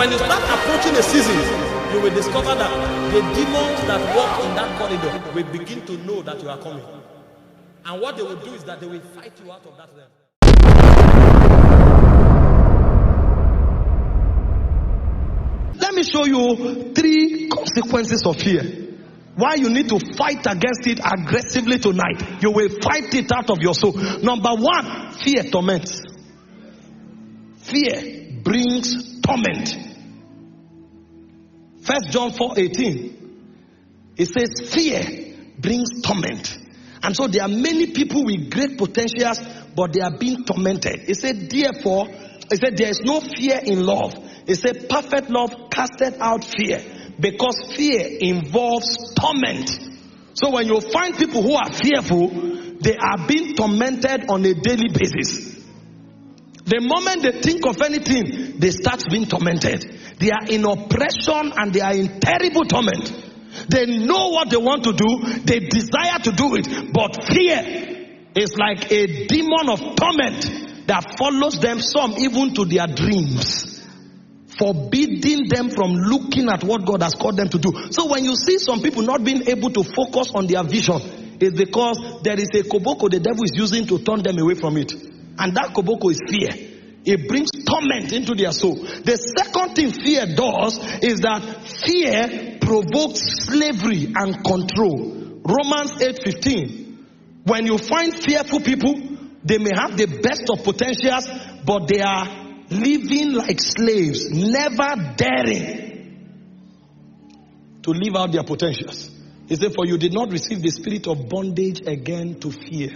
when you start approaching a season, you will discover that the demons that walk in that corridor will begin to know that you are coming. And what they will do is that they will fight you out of that realm. Let me show you 3 consequences of fear. Why you need to fight against it aggressively tonight. You will fight it out of your soul. Number 1, fear torments. Fear brings torment. 1 John 4:18. It says fear brings torment. And so there are many people with great potentials, but they are being tormented. It said therefore, it said there is no fear in love. It said perfect love casteth out fear, because fear involves torment. So when you find people who are fearful, they are being tormented on a daily basis. The moment they think of anything, they start being tormented. They are in oppression and they are in terrible torment. They know what they want to do, they desire to do it, but fear is like a demon of torment that follows them, some even to their dreams, forbidding them from looking at what God has called them to do. So when you see some people not being able to focus on their vision, it's because there is a koboko the devil is using to turn them away from it. And that koboko is fear. It brings torment into their soul. The second thing fear does is that fear provokes slavery and control. Romans 8:15. When you find fearful people, they may have the best of potentials, but they are living like slaves, never daring to live out their potentials. He said, for you did not receive the spirit of bondage again to fear.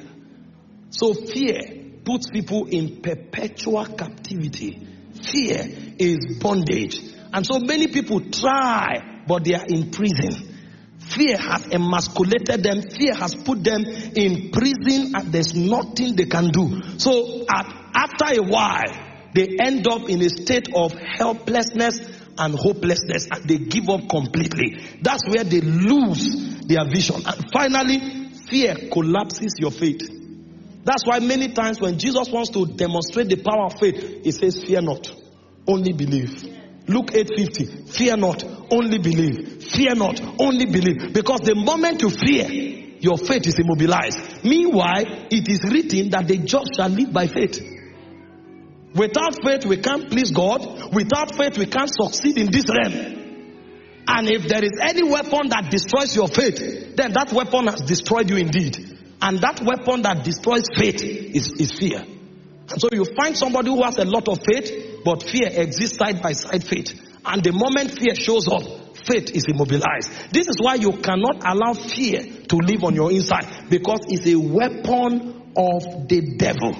So fear puts people in perpetual captivity. Fear is bondage. And so many people try, but they are in prison. Fear has emasculated them. Fear has put them in prison, and there's nothing they can do. So after a while, they end up in a state of helplessness and hopelessness, and they give up completely. That's where they lose their vision. And finally, fear collapses your faith. That's why many times when Jesus wants to demonstrate the power of faith, he says, fear not, only believe. Luke 8:50, fear not, only believe. Fear not, only believe. Because the moment you fear, your faith is immobilized. Meanwhile, it is written that the just shall live by faith. Without faith, we can't please God. Without faith, we can't succeed in this realm. And if there is any weapon that destroys your faith, then that weapon has destroyed you indeed. And that weapon that destroys faith is fear. And so you find somebody who has a lot of faith, but fear exists side by side faith. And the moment fear shows up, faith is immobilized. This is why you cannot allow fear to live on your inside, because it's a weapon of the devil.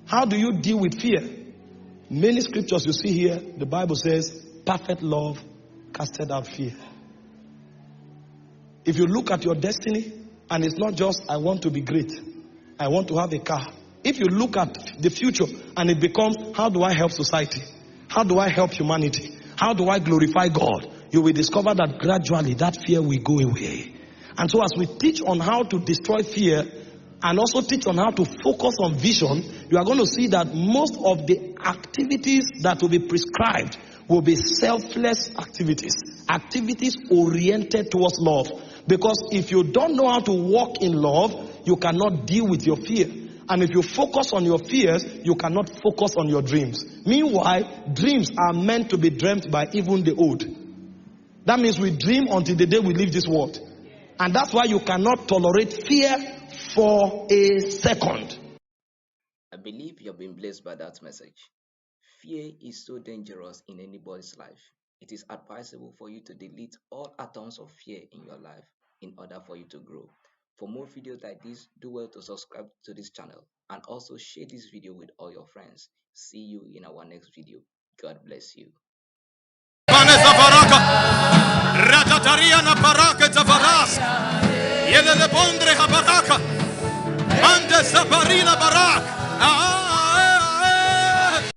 How do you deal with fear? Many scriptures you see here, the Bible says, perfect love casted out fear. If you look at your destiny, and it's not just, I want to be great, I want to have a car. If you look at the future and it becomes, how do I help society? How do I help humanity? How do I glorify God? You will discover that gradually that fear will go away. And so as we teach on how to destroy fear and also teach on how to focus on vision, you are going to see that most of the activities that will be prescribed will be selfless activities. Activities oriented towards love. Because if you don't know how to walk in love, you cannot deal with your fear. And if you focus on your fears, you cannot focus on your dreams. Meanwhile, dreams are meant to be dreamt by even the old. That means we dream until the day we leave this world. And that's why you cannot tolerate fear for a second. I believe you have been blessed by that message. Fear is so dangerous in anybody's life. It is advisable for you to delete all atoms of fear in your life in order for you to grow. For more videos like this, do well to subscribe to this channel and also share this video with all your friends. See you in our next video. God bless you. Ande Sabarina Barak.